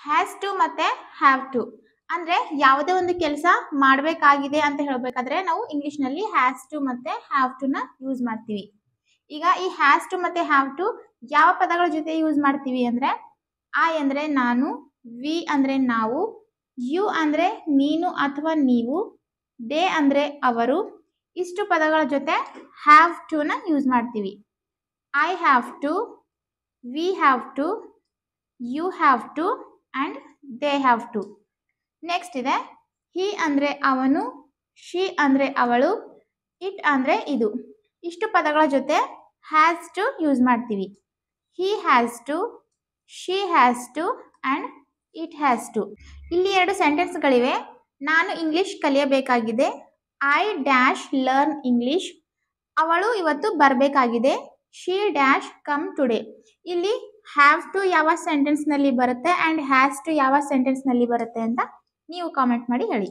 Has to ಮತ್ತೆ have to ಅಂದ್ರೆ ಯಾವುದೇ ಒಂದು ಕೆಲಸ ಮಾಡಬೇಕಾಗಿದೆ ಅಂತ ಹೇಳಬೇಕಾದ್ರೆ ನಾವು ಇಂಗ್ಲಿಷ್ ನಲ್ಲಿ ಹ್ಯಾಸ್ ಟು ಮತ್ತೆ ಹ್ಯಾವ್ ಟು ನ ಯೂಸ್ ಮಾಡ್ತೀವಿ. ಈಗ ಈ ಹ್ಯಾಸ್ ಟು ಮತ್ತೆ ಹ್ಯಾವ್ ಟು ಯಾವ ಪದಗಳ ಜೊತೆ ಯೂಸ್ ಮಾಡ್ತೀವಿ ಅಂದ್ರೆ ಐ ಅಂದ್ರೆ ನಾನು, ವಿ ಅಂದ್ರೆ ನಾವು, ಯು ಅಂದ್ರೆ ನೀನು ಅಥವಾ ನೀವು, ದೇ ಅಂದ್ರೆ ಅವರು, ಇಷ್ಟು ಪದಗಳ ಜೊತೆ ಹ್ಯಾವ್ ಟು ನ ಯೂಸ್ ಮಾಡ್ತೀವಿ. I have to, we have to, you have to and they have to. Next ಇದೆ ಹಿ ಅಂದ್ರೆ ಅವನು, ಶಿ ಅಂದ್ರೆ ಅವಳು, ಇಟ್ ಅಂದ್ರೆ ಇದು. ಇಷ್ಟು ಪದಗಳ ಜೊತೆ ಹ್ಯಾಸ್ ಟು ಯೂಸ್ ಮಾಡ್ತೀವಿ. He has to, she has to and it has to. ಇಲ್ಲಿ ಎರಡು ಸೆಂಟೆನ್ಸ್ಗಳಿವೆ. ನಾನು ಇಂಗ್ಲಿಷ್ ಕಲಿಯಬೇಕಾಗಿದೆ. I dash learn English. ಅವಳು ಇವತ್ತು ಬರಬೇಕಾಗಿದೆ. She dash come today. ಇಲ್ಲಿ ಹ್ಯಾವ್ ಟು ಯಾವ ಸೆಂಟೆನ್ಸ್ ನಲ್ಲಿ ಬರುತ್ತೆ ಅಂಡ್ ಹ್ಯಾಸ್ ಟು ಯಾವ ಸೆಂಟೆನ್ಸ್ ನಲ್ಲಿ ಬರುತ್ತೆ ಅಂತ ನೀವು ಕಾಮೆಂಟ್ ಮಾಡಿ ಹೇಳಿ.